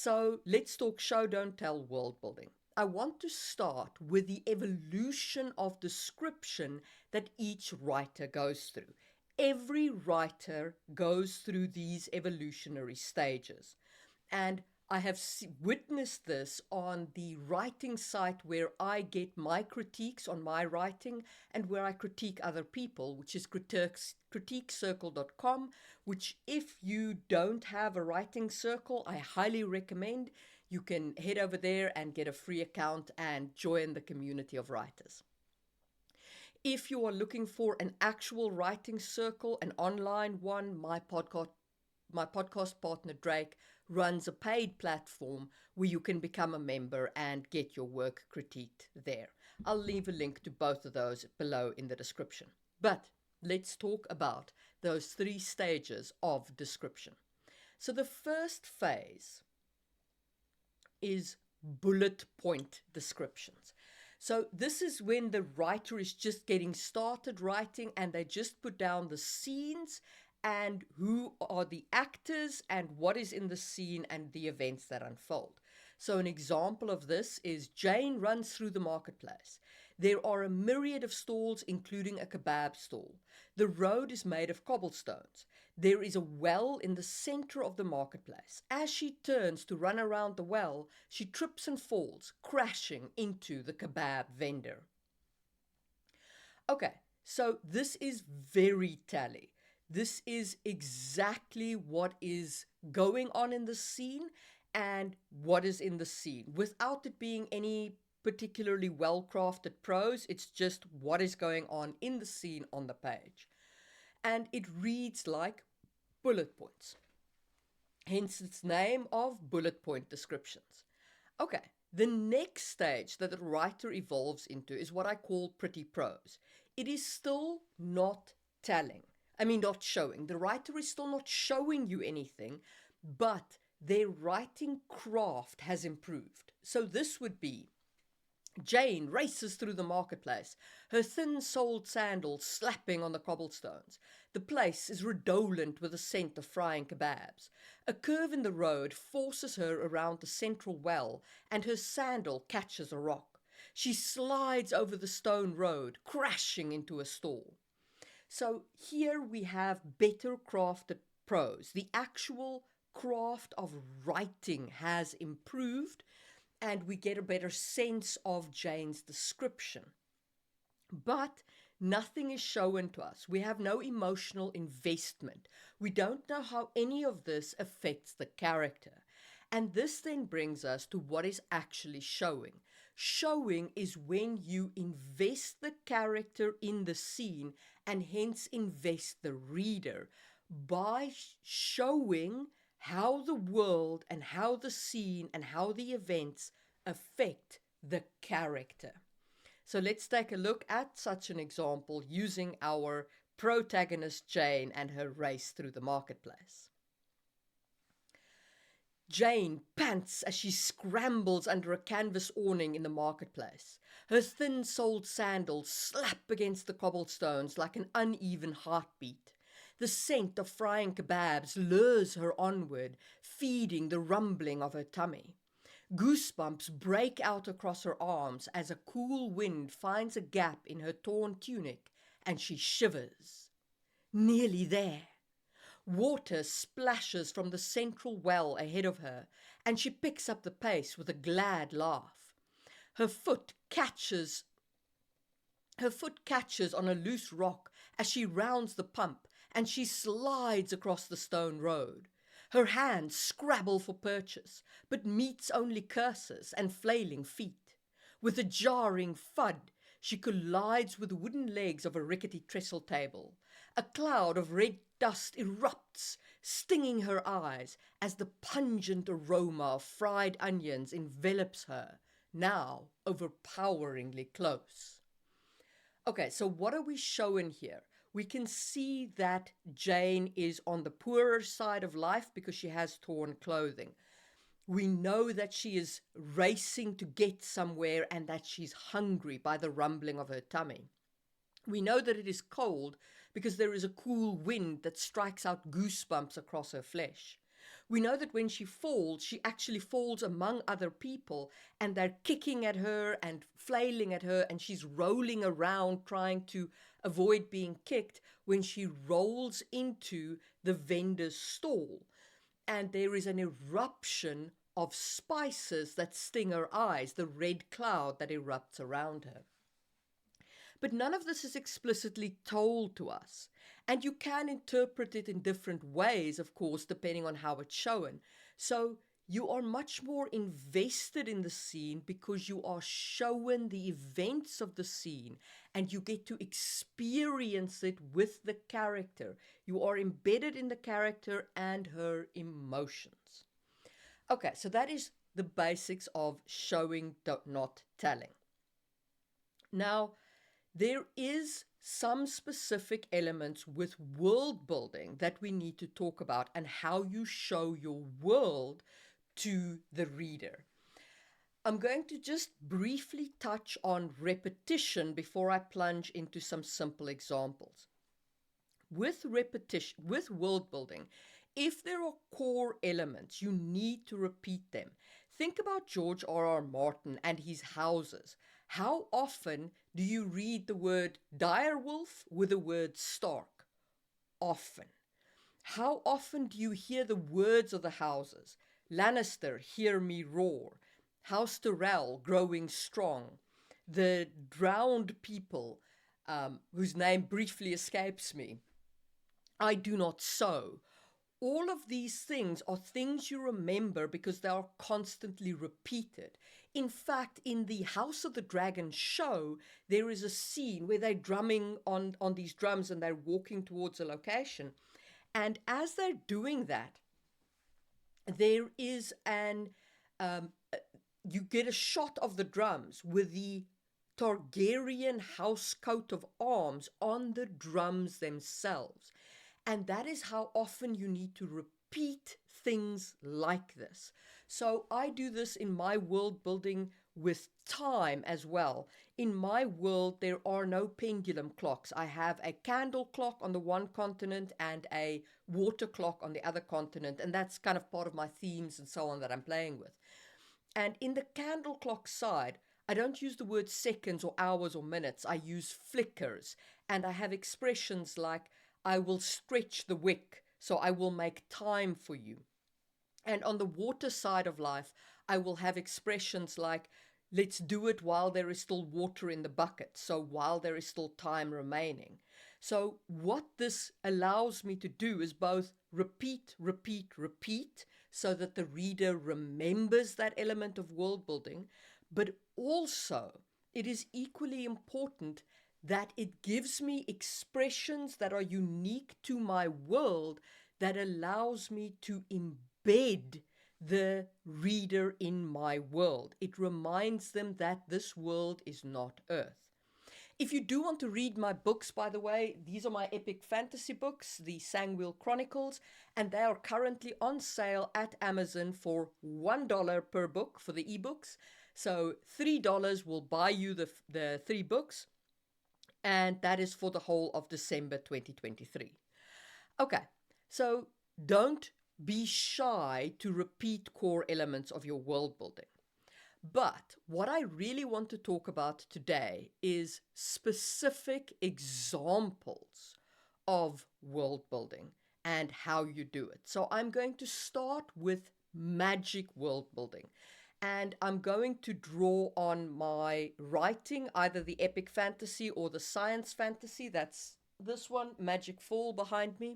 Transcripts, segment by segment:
So let's talk show, don't tell world building. I want to start with the evolution of description that each writer goes through. Every writer goes through these evolutionary stages. And I have witnessed this on the writing site where I get my critiques on my writing and where I critique other people, which is critiquecircle.com, which if you don't have a writing circle, I highly recommend. You can head over there and get a free account and join the community of writers. If you are looking for an actual writing circle, an online one, my podcast partner Drake runs a paid platform where you can become a member and get your work critiqued there. I'll leave a link to both of those below in the description. But let's talk about those 3 stages of description. So the first phase is bullet point descriptions. So this is when the writer is just getting started writing and they just put down the scenes and who are the actors and what is in the scene and the events that unfold. So an example of this is Jane runs through the marketplace. There are a myriad of stalls, including a kebab stall. The road is made of cobblestones. There is a well in the center of the marketplace. As she turns to run around the well, she trips and falls, crashing into the kebab vendor. Okay, so this is very telling. This is exactly what is going on in the scene and what is in the scene without it being any particularly well-crafted prose. It's just what is going on in the scene on the page. And it reads like bullet points. Hence its name of bullet point descriptions. Okay, the next stage that the writer evolves into is what I call pretty prose. It is still not telling. Not showing. The writer is still not showing you anything, but their writing craft has improved. So this would be Jane races through the marketplace, her thin-soled sandals slapping on the cobblestones. The place is redolent with the scent of frying kebabs. A curve in the road forces her around the central well, and her sandal catches a rock. She slides over the stone road, crashing into a stall. So here we have better crafted prose. The actual craft of writing has improved and we get a better sense of Jane's description. But nothing is shown to us. We have no emotional investment. We don't know how any of this affects the character. And this then brings us to what is actually showing. Showing is when you invest the character in the scene and hence invest the reader by showing how the world and how the scene and how the events affect the character. So let's take a look at such an example using our protagonist Jane and her race through the marketplace. Jane pants as she scrambles under a canvas awning in the marketplace. Her thin-soled sandals slap against the cobblestones like an uneven heartbeat. The scent of frying kebabs lures her onward, feeding the rumbling of her tummy. Goosebumps break out across her arms as a cool wind finds a gap in her torn tunic and she shivers. Nearly there. Water splashes from the central well ahead of her, and she picks up the pace with a glad laugh. Her foot catches on a loose rock as she rounds the pump, and she slides across the stone road. Her hands scrabble for purchase, but meets only curses and flailing feet. With a jarring thud, she collides with the wooden legs of a rickety trestle table. A cloud of red dust erupts, stinging her eyes as the pungent aroma of fried onions envelops her, now overpoweringly close. Okay, so what are we showing here? We can see that Jane is on the poorer side of life because she has torn clothing. We know that she is racing to get somewhere and that she's hungry by the rumbling of her tummy. We know that it is cold because there is a cool wind that strikes out goosebumps across her flesh. We know that when she falls, she actually falls among other people, and they're kicking at her and flailing at her, and she's rolling around trying to avoid being kicked when she rolls into the vendor's stall. And there is an eruption of spices that sting her eyes, the red cloud that erupts around her. But none of this is explicitly told to us. And you can interpret it in different ways, of course, depending on how it's shown. So you are much more invested in the scene because you are shown the events of the scene and you get to experience it with the character. You are embedded in the character and her emotions. Okay, so that is the basics of showing, not telling. Now, there is some specific elements with world building that we need to talk about and how you show your world to the reader. I'm going to just briefly touch on repetition before I plunge into some simple examples. With repetition, with world building, if there are core elements, you need to repeat them. Think about George R.R. Martin and his houses. How often do you read the word direwolf with the word stark? Often. How often do you hear the words of the houses? Lannister, hear me roar. House Tyrell, growing strong. The drowned people, whose name briefly escapes me. I do not sow. All of these things are things you remember because they are constantly repeated. In fact, in the House of the Dragon show, there is a scene where they're drumming on these drums and they're walking towards a location. And as they're doing that, there is you get a shot of the drums with the Targaryen house coat of arms on the drums themselves. And that is how often you need to repeat things like this. So I do this in my world building with time as well. In my world, there are no pendulum clocks. I have a candle clock on the one continent and a water clock on the other continent. And that's kind of part of my themes and so on that I'm playing with. And in the candle clock side, I don't use the word seconds or hours or minutes. I use flickers. And I have expressions like, I will stretch the wick, so I will make time for you. And on the water side of life, I will have expressions like, let's do it while there is still water in the bucket, so while there is still time remaining. So what this allows me to do is both repeat, so that the reader remembers that element of world building, but also it is equally important that it gives me expressions that are unique to my world that allows me to embed the reader in my world. It reminds them that this world is not Earth. If you do want to read my books, by the way, these are my epic fantasy books, the Sangwheel Chronicles, and they are currently on sale at Amazon for $1 per book for the ebooks. So $3 will buy you the 3 books. And that is for the whole of December 2023. Okay, so don't be shy to repeat core elements of your world building. But what I really want to talk about today is specific examples of world building and how you do it. So I'm going to start with magic world building. And I'm going to draw on my writing, either the epic fantasy or the science fantasy. That's this one, Magic Fall, behind me.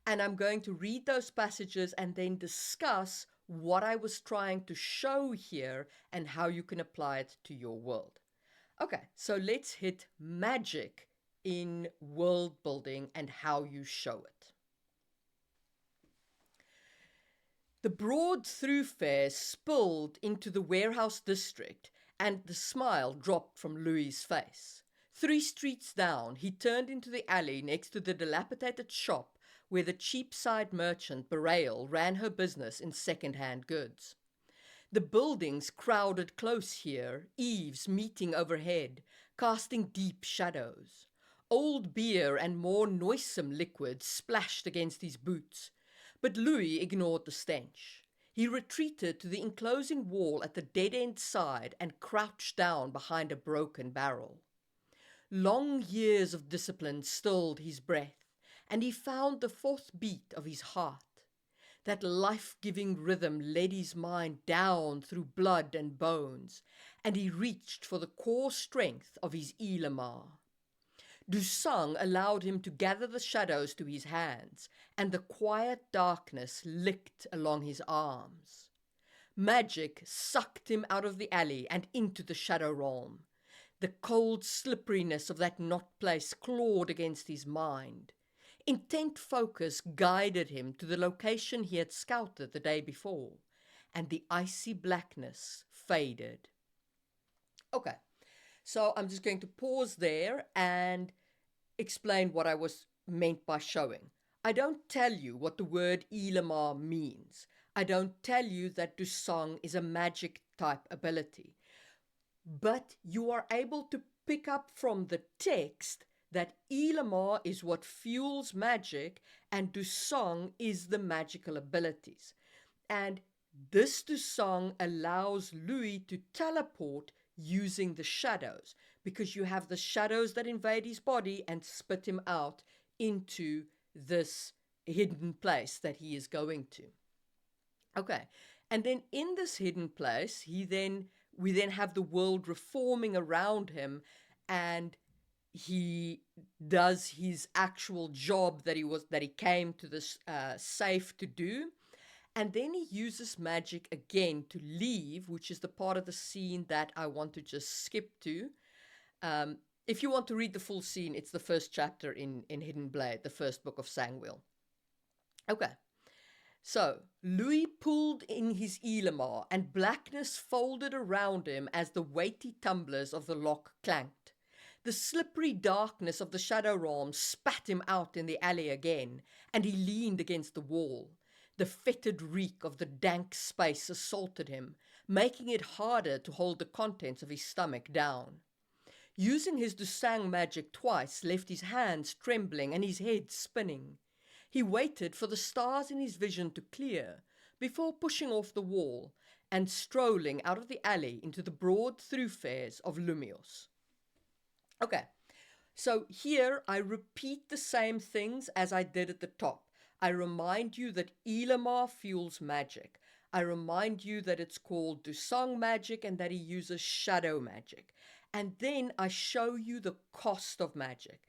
And I'm going to read those passages and then discuss what I was trying to show here and how you can apply it to your world. Okay, so let's hit magic in world building and how you show it. The broad thoroughfare spilled into the warehouse district, and the smile dropped from Louis's face. 3 streets down, he turned into the alley next to the dilapidated shop where the cheapside merchant Berail ran her business in second-hand goods. The buildings crowded close here, eaves meeting overhead, casting deep shadows. Old beer and more noisome liquid splashed against his boots. But Louis ignored the stench. He retreated to the enclosing wall at the dead-end side and crouched down behind a broken barrel. Long years of discipline stilled his breath, and he found the fourth beat of his heart. That life-giving rhythm led his mind down through blood and bones, and he reached for the core strength of his Elamar. Dusang allowed him to gather the shadows to his hands, and the quiet darkness licked along his arms. Magic sucked him out of the alley and into the shadow realm. The cold slipperiness of that knot place clawed against his mind. Intent focus guided him to the location he had scouted the day before, and the icy blackness faded. Okay, so I'm just going to pause there and explain what I was meant by showing. I don't tell you what the word Elamar means. I don't tell you that Dusang is a magic type ability. But you are able to pick up from the text that Elamar is what fuels magic and Dusang is the magical abilities. And this Dusang allows Louis to teleport using the shadows, because you have the shadows that invade his body and spit him out into this hidden place that he is going to. Okay, and then in this hidden place, we then have the world reforming around him, and he does his actual job that he came to this safe to do. And then he uses magic again to leave, which is the part of the scene that I want to just skip to. If you want to read the full scene, it's the first chapter in Hidden Blade, the first book of Sangwheel. Okay, so Louis pulled in his Elamar, and blackness folded around him as the weighty tumblers of the lock clanked. The slippery darkness of the shadow realm spat him out in the alley again, and he leaned against the wall. The fetid reek of the dank space assaulted him, making it harder to hold the contents of his stomach down. Using his Dusang magic twice left his hands trembling and his head spinning. He waited for the stars in his vision to clear before pushing off the wall and strolling out of the alley into the broad thoroughfares of Lumios. Okay, so here I repeat the same things as I did at the top. I remind you that Elamar fuels magic. I remind you that it's called Dusang magic and that he uses shadow magic. And then I show you the cost of magic.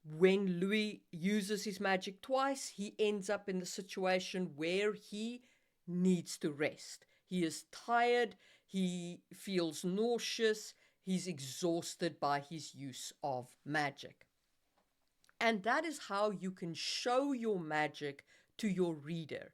When Louis uses his magic twice, he ends up in the situation where he needs to rest. He is tired, he feels nauseous, he's exhausted by his use of magic. And that is how you can show your magic to your reader.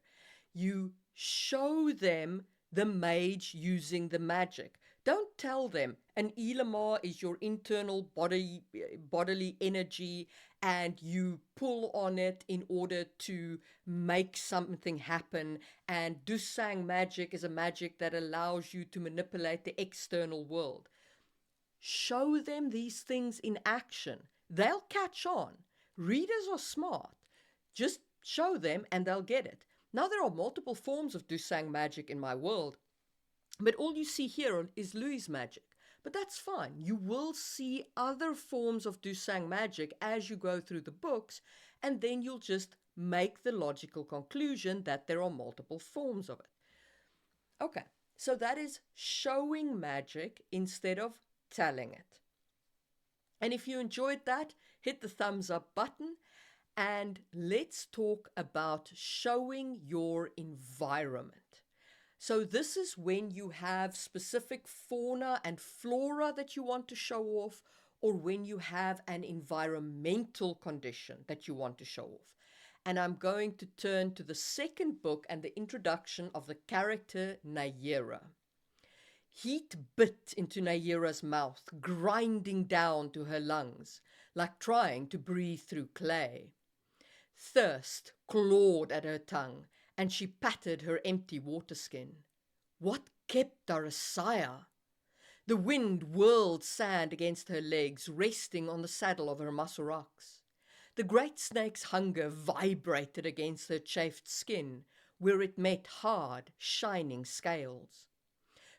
You show them the mage using the magic. Don't tell them an Elamar is your internal bodily energy and you pull on it in order to make something happen, and Dusang magic is a magic that allows you to manipulate the external world. Show them these things in action. They'll catch on. Readers are smart. Just show them and they'll get it. Now there are multiple forms of Dusang magic in my world, but all you see here is Louis' magic. But that's fine. You will see other forms of Dusang magic as you go through the books, and then you'll just make the logical conclusion that there are multiple forms of it. Okay, so that is showing magic instead of telling it. And if you enjoyed that, hit the thumbs up button, and let's talk about showing your environment. So this is when you have specific fauna and flora that you want to show off, or when you have an environmental condition that you want to show off. And I'm going to turn to the second book and the introduction of the character Nayera. Heat bit into Nayera's mouth, grinding down to her lungs, like trying to breathe through clay. Thirst clawed at her tongue, and she patted her empty water skin. What kept Darasaya? The wind whirled sand against her legs, resting on the saddle of her Masuraks. The great snake's hunger vibrated against her chafed skin, where it met hard, shining scales.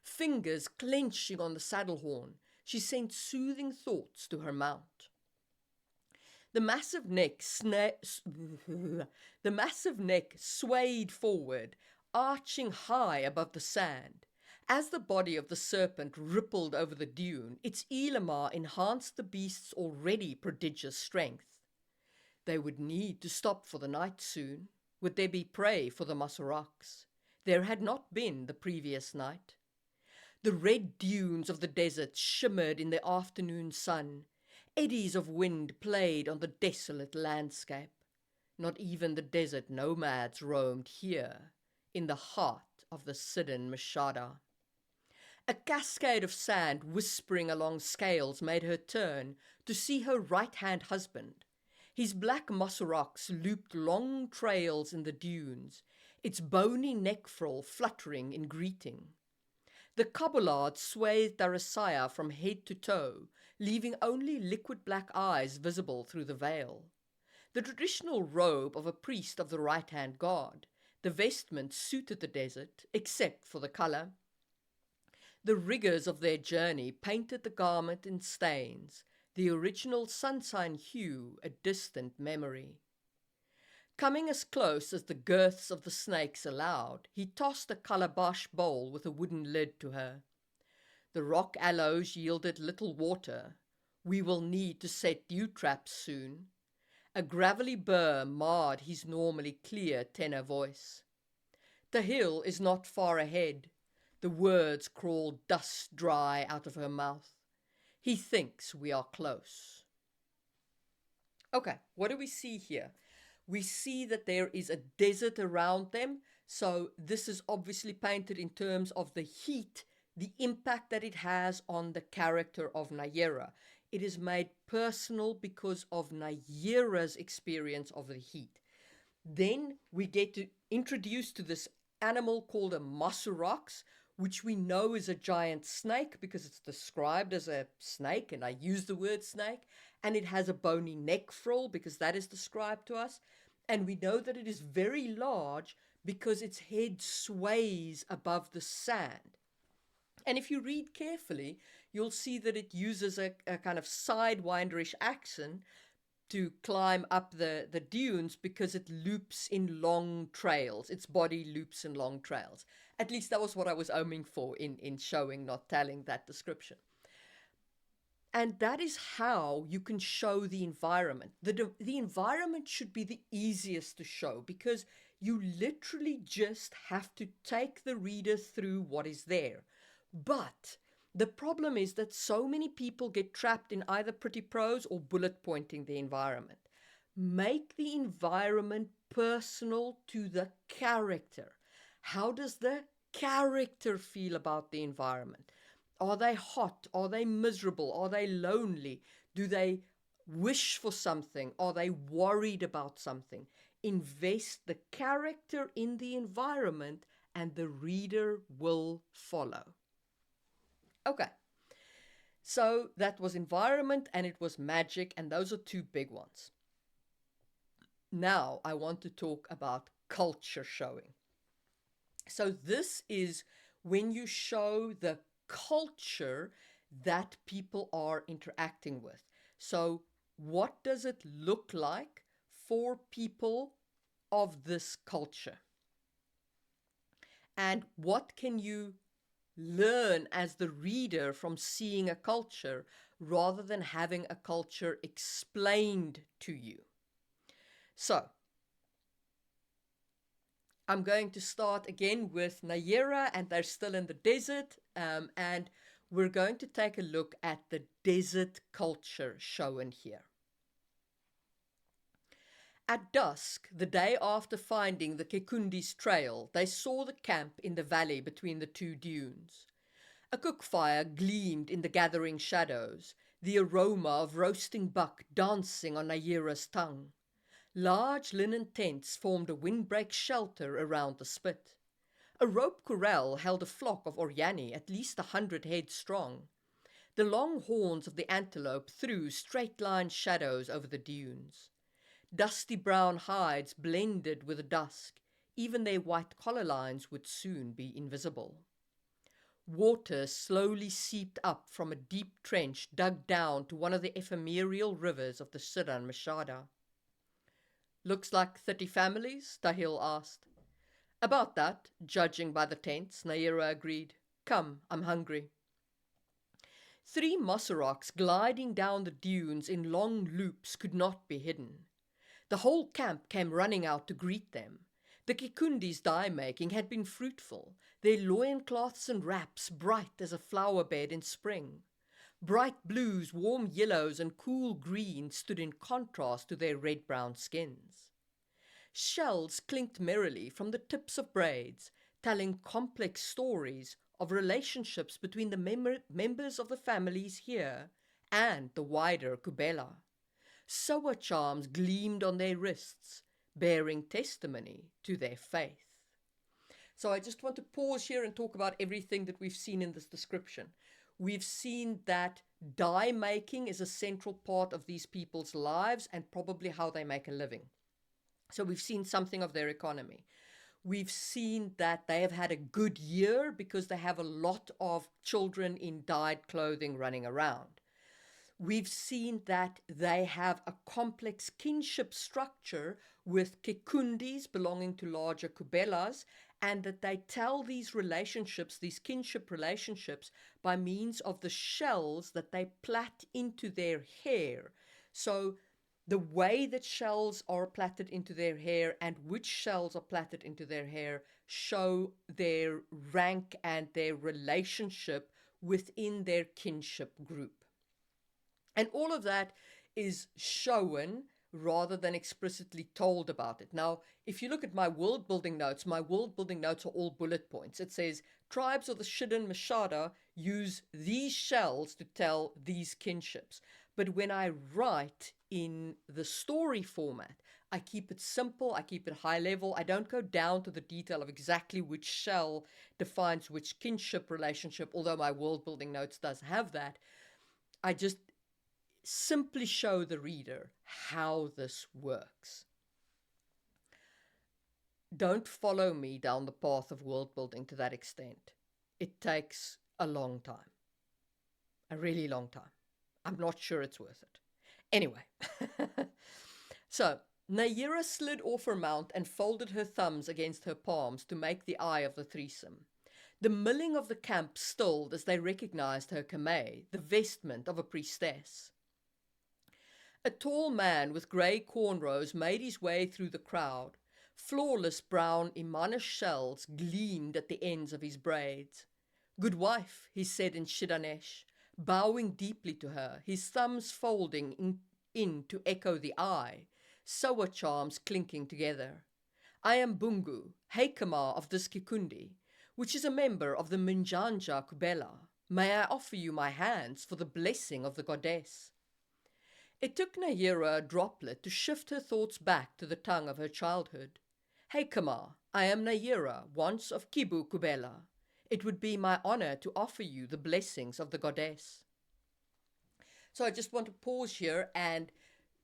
Fingers clenching on the saddle horn, she sent soothing thoughts to her mount. The massive neck swayed forward, arching high above the sand. As the body of the serpent rippled over the dune, its elamar enhanced the beast's already prodigious strength. They would need to stop for the night soon. Would there be prey for the Masuraks? There had not been the previous night. The red dunes of the desert shimmered in the afternoon sun. Eddies of wind played on the desolate landscape. Not even the desert nomads roamed here, in the heart of the Sidon Mashada. A cascade of sand whispering along scales made her turn to see her right-hand husband. His black Masuraks looped long trails in the dunes, its bony neck frill fluttering in greeting. The Kabulard swathed Darasaya from head to toe, leaving only liquid black eyes visible through the veil. The traditional robe of a priest of the right-hand god, the vestment suited the desert, except for the color. The rigours of their journey painted the garment in stains, the original sunshine hue a distant memory. Coming as close as the girths of the snakes allowed, he tossed a calabash bowl with a wooden lid to her. The rock aloes yielded little water. We will need to set dew traps soon. A gravelly burr marred his normally clear tenor voice. The hill is not far ahead. The words crawled dust dry out of her mouth. He thinks we are close. Okay, what do we see here? We see that there is a desert around them. So this is obviously painted in terms of the heat, the impact that it has on the character of Nayera. It is made personal because of Nayera's experience of the heat. Then we get introduced to this animal called a Masuraks, which we know is a giant snake because it's described as a snake, and I use the word snake, and it has a bony neck frill because that is described to us. And we know that it is very large because its head sways above the sand. And if you read carefully, you'll see that it uses a kind of sidewinderish action to climb up the dunes because it loops in long trails. Its body loops in long trails. At least that was what I was aiming for in showing, not telling, that description. And that is how you can show the environment. The environment should be the easiest to show because you literally just have to take the reader through what is there. But the problem is that so many people get trapped in either pretty prose or bullet pointing the environment. Make the environment personal to the character. How does the character feel about the environment? Are they hot? Are they miserable? Are they lonely? Do they wish for something? Are they worried about something? Invest the character in the environment and the reader will follow. Okay, so that was environment and it was magic, and those are two big ones. Now I want to talk about culture showing. So this is when you show the culture that people are interacting with. So what does it look like for people of this culture? And what can you learn as the reader from seeing a culture rather than having a culture explained to you? So I'm going to start again with Nayera, and they're still in the desert, and we're going to take a look at the desert culture shown here. At dusk, the day after finding the Kekundi's trail, they saw the camp in the valley between the two dunes. A cook fire gleamed in the gathering shadows, the aroma of roasting buck dancing on Nayera's tongue. Large linen tents formed a windbreak shelter around the spit. A rope corral held a flock of Oriani, at least 100 head strong. The long horns of the antelope threw straight-line shadows over the dunes. Dusty brown hides blended with the dusk. Even their white collar lines would soon be invisible. Water slowly seeped up from a deep trench dug down to one of the ephemeral rivers of the Siran Mashada. Looks like 30 families? Tahil asked. About that, judging by the tents, Naira agreed. Come, I'm hungry. 3 Mosoroks gliding down the dunes in long loops could not be hidden. The whole camp came running out to greet them. The Kikundi's dye-making had been fruitful, their loincloths and wraps bright as a flower bed in spring. Bright blues, warm yellows, and cool greens stood in contrast to their red-brown skins. Shells clinked merrily from the tips of braids, telling complex stories of relationships between the members of the families here and the wider Kubela. Soa charms gleamed on their wrists, bearing testimony to their faith. So I just want to pause here and talk about everything that we've seen in this description. We've seen that dye making is a central part of these people's lives and probably how they make a living. So we've seen something of their economy. We've seen that they have had a good year because they have a lot of children in dyed clothing running around. We've seen that they have a complex kinship structure with Kikundis belonging to larger Kubelas, and that they tell these relationships, these kinship relationships, by means of the shells that they plait into their hair. So the way that shells are plaited into their hair and which shells are plaited into their hair show their rank and their relationship within their kinship group. And all of that is shown rather than explicitly told about it. Now, if you look at my world building notes are all bullet points. It says, tribes of the Shidden Mashada use these shells to tell these kinships. But when I write in the story format, I keep it simple, I keep it high level. I don't go down to the detail of exactly which shell defines which kinship relationship, although my world building notes does have that. I just simply show the reader how this works. Don't follow me down the path of world building to that extent. It takes a long time. A really long time. I'm not sure it's worth it. Anyway. So, Naira slid off her mount and folded her thumbs against her palms to make the eye of the threesome. The milling of the camp stilled as they recognized her kamei, the vestment of a priestess. A tall man with grey cornrows made his way through the crowd. Flawless brown Imanish shells gleamed at the ends of his braids. Good wife, he said in Shidanesh, bowing deeply to her, his thumbs folding in to echo the eye, Soa charms clinking together. I am Bungu, Heikama of this Kikundi, which is a member of the Minjanja Kubela. May I offer you my hands for the blessing of the goddess? It took Naira a droplet to shift her thoughts back to the tongue of her childhood. Heikama, I am Naira, once of Kibu Kubela. It would be my honor to offer you the blessings of the goddess. So I just want to pause here and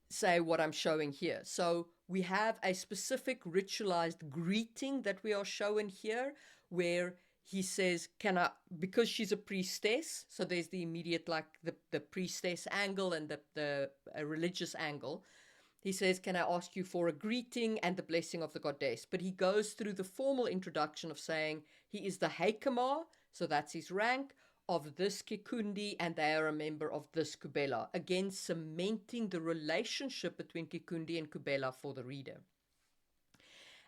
say what I'm showing here. So we have a specific ritualized greeting that we are showing here, where he says, because she's a priestess, so there's the immediate, like the priestess angle and the religious angle. He says, can I ask you for a greeting and the blessing of the goddess? But he goes through the formal introduction of saying he is the Heikama, so that's his rank, of this Kikundi, and they are a member of this Kubela. Again, cementing the relationship between Kikundi and Kubela for the reader.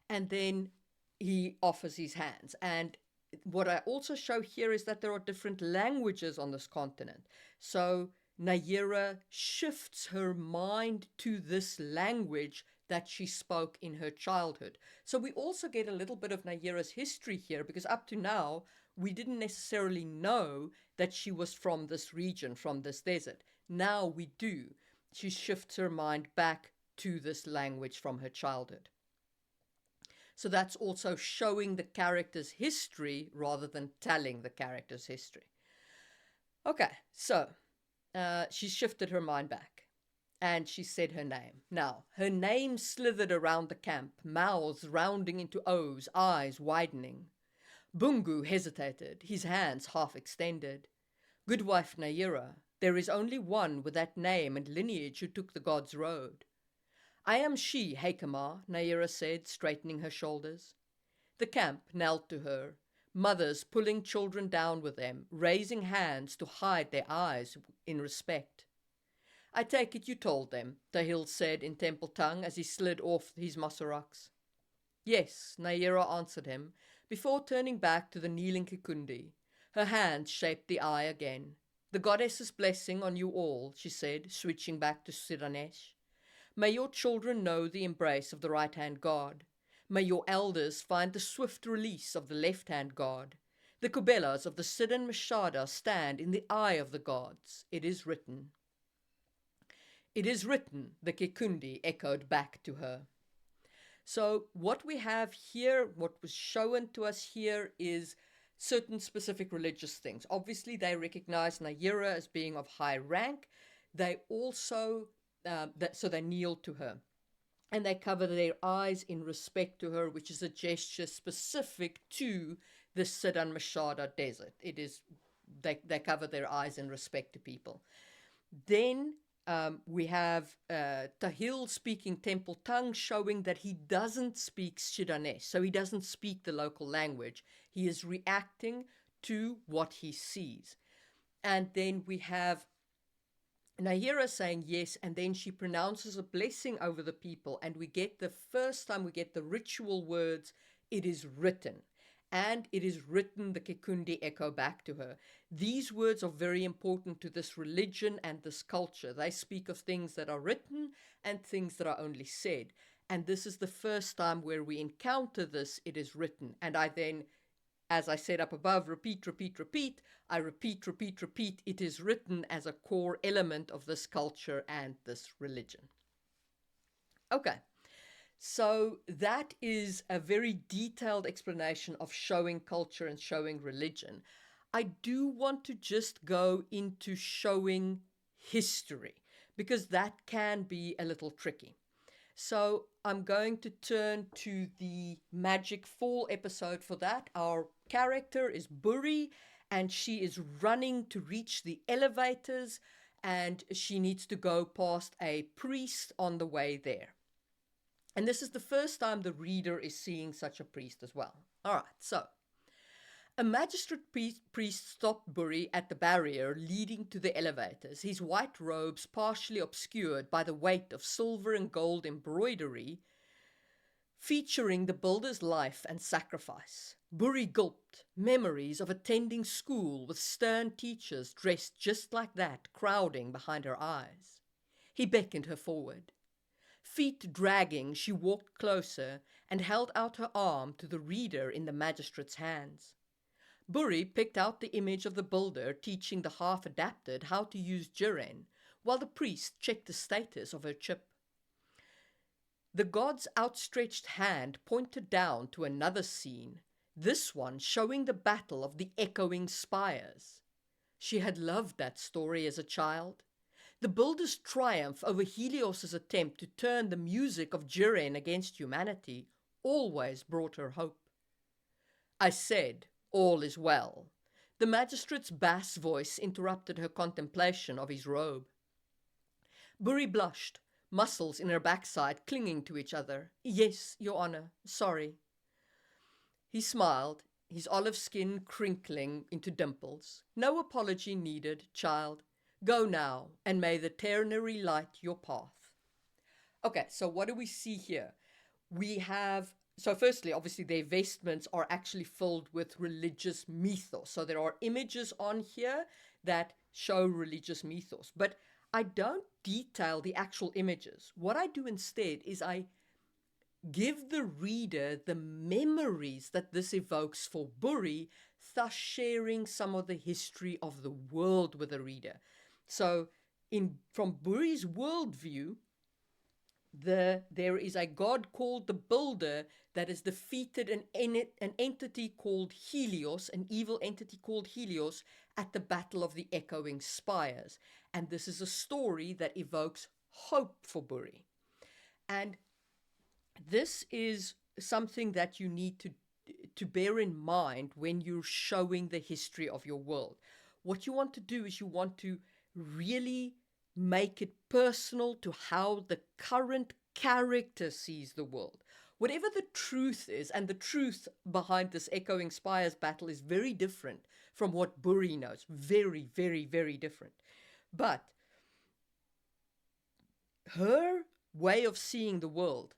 And then he offers his hands. And what I also show here is that there are different languages on this continent. So Naira shifts her mind to this language that she spoke in her childhood. So we also get a little bit of Naira's history here, because up to now, we didn't necessarily know that she was from this region, from this desert. Now we do. She shifts her mind back to this language from her childhood. So that's also showing the character's history rather than telling the character's history. Okay, so she shifted her mind back. And she said her name. Now, her name slithered around the camp, mouths rounding into O's, eyes widening. Bungu hesitated, his hands half extended. Goodwife Naira, there is only one with that name and lineage who took the god's road. I am she, Hakama, Naira said, straightening her shoulders. The camp knelt to her, mothers pulling children down with them, raising hands to hide their eyes in respect. I take it you told them, Tahil said in temple tongue as he slid off his masoraks. Yes, Naira answered him, before turning back to the kneeling Kikundi. Her hand shaped the eye again. The goddess's blessing on you all, she said, switching back to Siranesh. May your children know the embrace of the right-hand god. May your elders find the swift release of the left-hand god. The Kubelas of the Siddhan Mashada stand in the eye of the gods. It is written. It is written, the Kikundi echoed back to her. So what we have here, what was shown to us here is certain specific religious things. Obviously, they recognize Naira as being of high rank. They also, so they kneel to her. And they cover their eyes in respect to her, which is a gesture specific to the Siddhan Mashada desert. It is, they cover their eyes in respect to people. Then we have Tahil speaking temple tongue, showing that he doesn't speak Shiranesh, so he doesn't speak the local language. He is reacting to what he sees. And then we have Naira saying yes, and then she pronounces a blessing over the people, and we get the first time we get the ritual words, it is written. And it is written, the Kikundi echo back to her. These words are very important to this religion and this culture. They speak of things that are written and things that are only said. And this is the first time where we encounter this, it is written. And I then, as I said up above, repeat. I repeat, it is written as a core element of this culture and this religion. Okay. So that is a very detailed explanation of showing culture and showing religion. I do want to just go into showing history, because that can be a little tricky. So I'm going to turn to the Magic Fall episode for that. Our character is Buri, and she is running to reach the elevators, and she needs to go past a priest on the way there. And this is the first time the reader is seeing such a priest as well. All right, so a magistrate priest stopped Buri at the barrier leading to the elevators, his white robes partially obscured by the weight of silver and gold embroidery featuring the builder's life and sacrifice. Buri gulped, memories of attending school with stern teachers dressed just like that crowding behind her eyes. He beckoned her forward. Feet dragging, she walked closer and held out her arm to the reader in the magistrate's hands. Buri picked out the image of the builder teaching the half-adapted how to use Jiren, while the priest checked the status of her chip. The god's outstretched hand pointed down to another scene, this one showing the battle of the echoing spires. She had loved that story as a child. The builder's triumph over Helios's attempt to turn the music of Jiren against humanity always brought her hope. I said, all is well. The magistrate's bass voice interrupted her contemplation of his robe. Buri blushed, muscles in her backside clinging to each other. Yes, Your Honor, sorry. He smiled, his olive skin crinkling into dimples. No apology needed, child. Go now, and may the ternary light your path. Okay, so what do we see here? We have, so firstly, obviously their vestments are actually filled with religious mythos. So there are images on here that show religious mythos. But I don't detail the actual images. What I do instead is I give the reader the memories that this evokes for Buri, thus sharing some of the history of the world with the reader. So from Buri's worldview, there is a god called the Builder that has defeated an entity called Helios, an evil entity called Helios, at the Battle of the Echoing Spires. And this is a story that evokes hope for Buri. And this is something that you need to bear in mind when you're showing the history of your world. What you want to do is you want to really make it personal to how the current character sees the world. Whatever the truth is, and the truth behind this Echoing Spires battle is very different from what Buri knows. Very, very, very different. But her way of seeing the world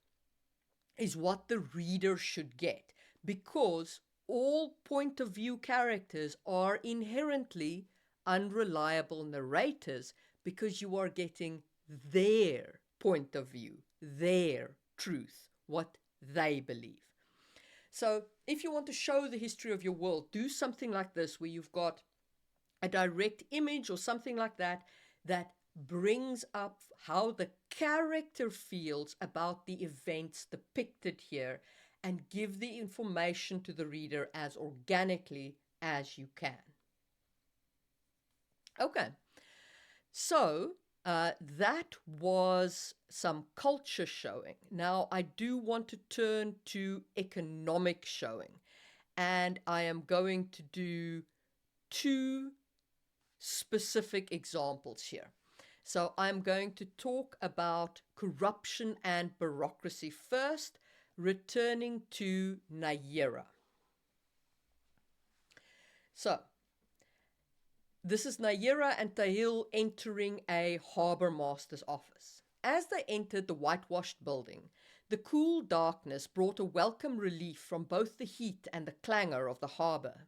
is what the reader should get, because all point of view characters are inherently unreliable narrators, because you are getting their point of view, their truth, what they believe. So if you want to show the history of your world, do something like this, where you've got a direct image or something like that that brings up how the character feels about the events depicted here, and give the information to the reader as organically as you can. Okay, so that was some culture showing. Now I do want to turn to economic showing, and I am going to do two specific examples here. So I'm going to talk about corruption and bureaucracy first, returning to Nayera. So this is Nayera and Tahil entering a harbour master's office. As they entered the whitewashed building, the cool darkness brought a welcome relief from both the heat and the clangor of the harbour.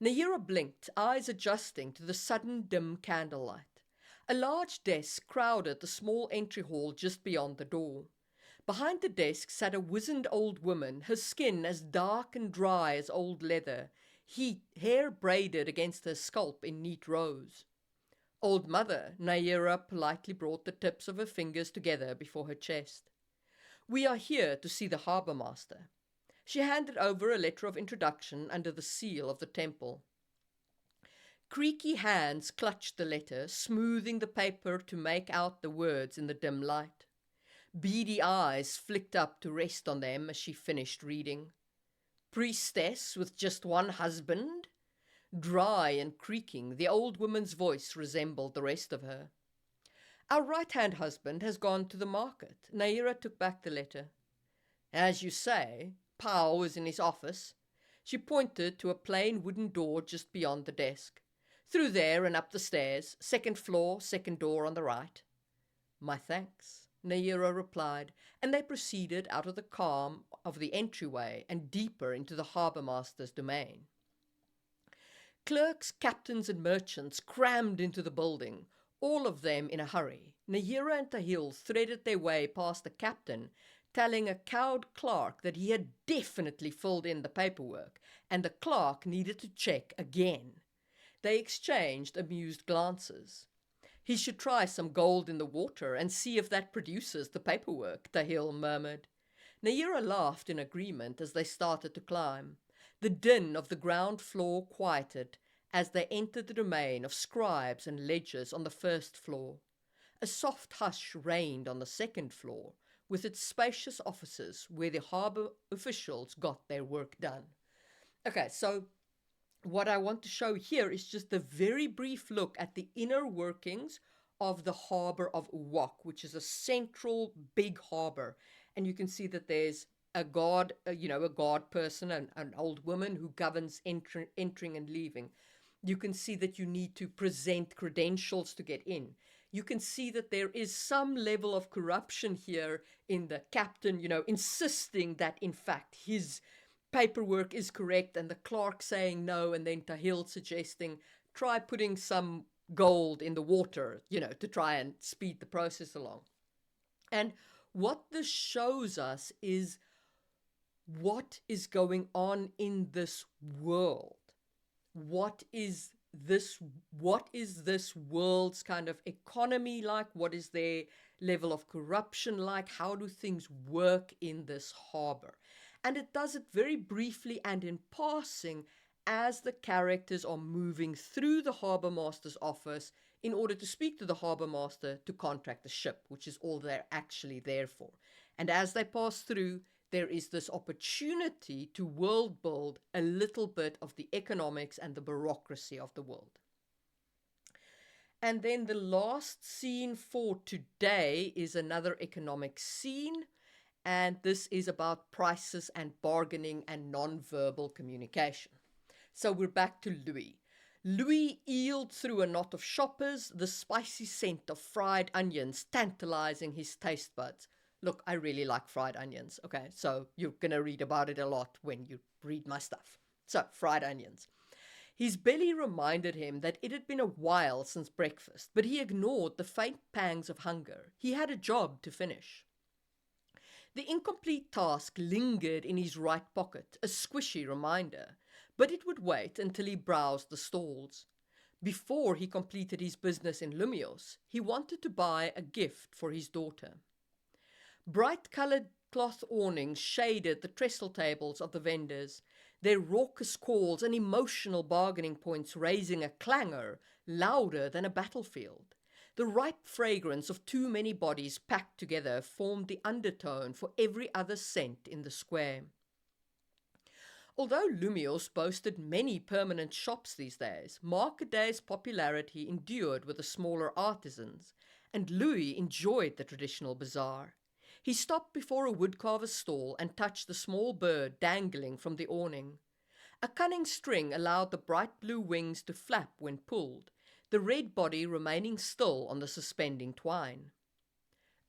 Nayera blinked, eyes adjusting to the sudden dim candlelight. A large desk crowded the small entry hall just beyond the door. Behind the desk sat a wizened old woman, her skin as dark and dry as old leather, hair braided against her scalp in neat rows. Old mother, Nayera politely brought the tips of her fingers together before her chest. We are here to see the harbour master. She handed over a letter of introduction under the seal of the temple. Creaky hands clutched the letter, smoothing the paper to make out the words in the dim light. Beady eyes flicked up to rest on them as she finished reading. Priestess with just one husband? Dry and creaking, the old woman's voice resembled the rest of her. Our right-hand husband has gone to the market. Nayera took back the letter. As you say, Pao is in his office. She pointed to a plain wooden door just beyond the desk. Through there and up the stairs, second floor, second door on the right. My thanks, Nayera replied, and they proceeded out of the calm of the entryway and deeper into the harbour master's domain. Clerks, captains and merchants crammed into the building, all of them in a hurry. Nayera and Tahil threaded their way past the captain, telling a cowed clerk that he had definitely filled in the paperwork, and the clerk needed to check again. They exchanged amused glances. He should try some gold in the water and see if that produces the paperwork, Tahil murmured. Nayera laughed in agreement as they started to climb. The din of the ground floor quieted as they entered the domain of scribes and ledgers on the first floor. A soft hush reigned on the second floor, with its spacious offices where the harbour officials got their work done. Okay, so what I want to show here is just a very brief look at the inner workings of the harbour of Uwak, which is a central big harbour. And you can see that there's a guard, a guard person, an old woman who governs entering and leaving. You can see that you need to present credentials to get in. You can see that there is some level of corruption here in the captain, insisting that in fact his paperwork is correct, and the clerk saying no, and then Tahil suggesting try putting some gold in the water, to try and speed the process along. And what this shows us is what is going on in this world. What is this world's kind of economy like? What is their level of corruption like? How do things work in this harbour? And it does it very briefly and in passing as the characters are moving through the harbour master's office in order to speak to the harbour master to contract the ship, which is all they're actually there for. And as they pass through, there is this opportunity to world build a little bit of the economics and the bureaucracy of the world. And then the last scene for today is another economic scene, and this is about prices and bargaining and non-verbal communication. So we're back to Louis. Louis eeled through a knot of shoppers, the spicy scent of fried onions tantalizing his taste buds. Look, I really like fried onions, okay? So you're going to read about it a lot when you read my stuff. So, fried onions. His belly reminded him that it had been a while since breakfast, but he ignored the faint pangs of hunger. He had a job to finish. The incomplete task lingered in his right pocket, a squishy reminder, but it would wait until he browsed the stalls. Before he completed his business in Lumios, he wanted to buy a gift for his daughter. Bright-coloured cloth awnings shaded the trestle tables of the vendors, their raucous calls and emotional bargaining points raising a clangor louder than a battlefield. The ripe fragrance of too many bodies packed together formed the undertone for every other scent in the square. Although Lumios boasted many permanent shops these days, Marketday's popularity endured with the smaller artisans, and Louis enjoyed the traditional bazaar. He stopped before a woodcarver's stall and touched the small bird dangling from the awning. A cunning string allowed the bright blue wings to flap when pulled, the red body remaining still on the suspending twine.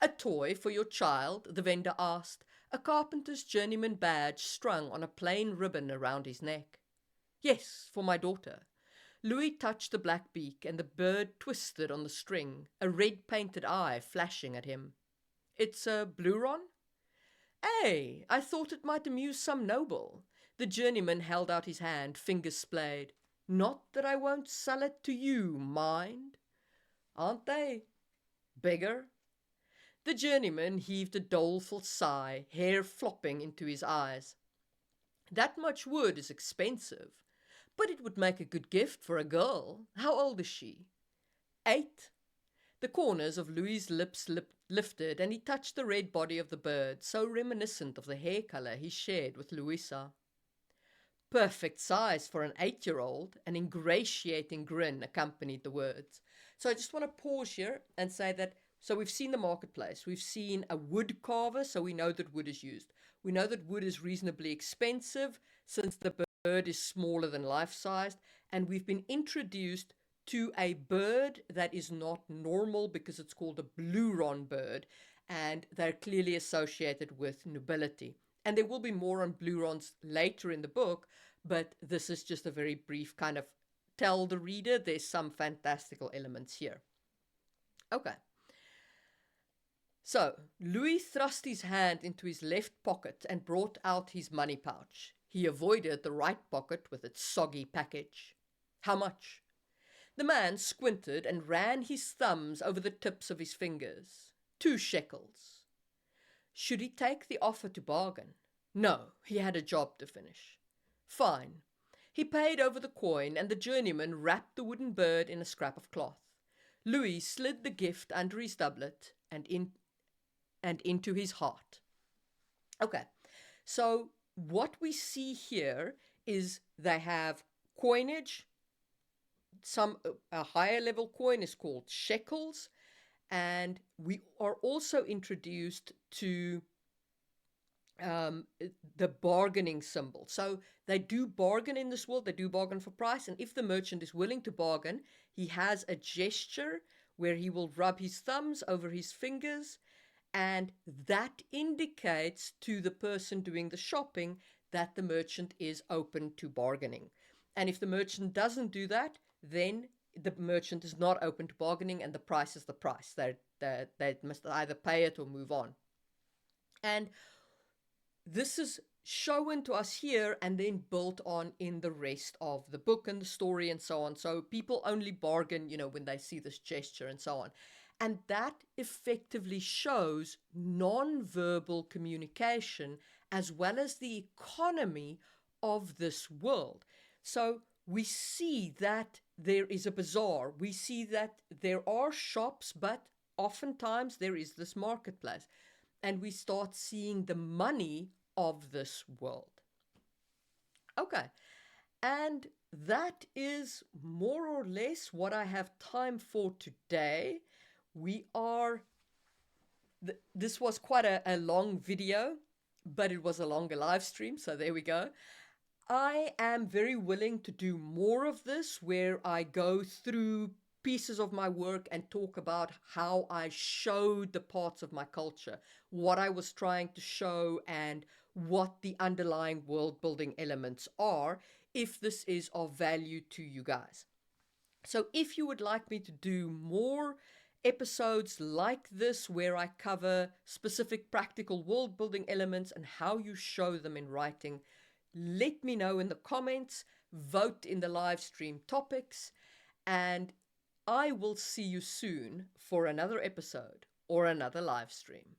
"A toy for your child?" the vendor asked, a carpenter's journeyman badge strung on a plain ribbon around his neck. "Yes, for my daughter." Louis touched the black beak, and the bird twisted on the string, a red-painted eye flashing at him. "It's a Blue-ron?" "Eh, I thought it might amuse some noble." The journeyman held out his hand, fingers splayed. "Not that I won't sell it to you, mind." "Aren't they bigger?" The journeyman heaved a doleful sigh, hair flopping into his eyes. "That much wood is expensive, but it would make a good gift for a girl. How old is she?" 8. The corners of Louis's lips lifted, and he touched the red body of the bird, so reminiscent of the hair color he shared with Louisa. "Perfect size for an 8-year-old, an ingratiating grin accompanied the words. So I just want to pause here and say that, so we've seen the marketplace, we've seen a wood carver, so we know that wood is used. We know that wood is reasonably expensive since the bird is smaller than life-sized, and we've been introduced to a bird that is not normal because it's called a Blue-ron bird, and they're clearly associated with nobility. And there will be more on Blue-rons later in the book, but this is just a very brief kind of tell the reader there's some fantastical elements here. Okay. So, Louis thrust his hand into his left pocket and brought out his money pouch. He avoided the right pocket with its soggy package. "How much?" The man squinted and ran his thumbs over the tips of his fingers. 2 shekels. Should he take the offer to bargain? No, he had a job to finish. Fine. He paid over the coin, and the journeyman wrapped the wooden bird in a scrap of cloth. Louis slid the gift under his doublet and into his heart. Okay, so what we see here is they have coinage. A higher level coin is called shekels, and we are also introduced to the bargaining symbol. So they do bargain in this world, they do bargain for price, and if the merchant is willing to bargain, he has a gesture where he will rub his thumbs over his fingers, and that indicates to the person doing the shopping that the merchant is open to bargaining. And if the merchant doesn't do that, then the merchant is not open to bargaining, and the price is the price. They must either pay it or move on. And this is shown to us here and then built on in the rest of the book and the story and so on. So people only bargain, when they see this gesture and so on. And that effectively shows non-verbal communication as well as the economy of this world. So we see that there is a bazaar. We see that there are shops, but oftentimes there is this marketplace. And we start seeing the money of this world. Okay. And that is more or less what I have time for today. We are, this was quite a long video, but it was a longer live stream. So there we go. I am very willing to do more of this where I go through pieces of my work and talk about how I showed the parts of my culture, what I was trying to show, and what the underlying world building elements are, if this is of value to you guys. So if you would like me to do more episodes like this where I cover specific practical world building elements and how you show them in writing, let me know in the comments, vote in the live stream topics, and I will see you soon for another episode or another live stream.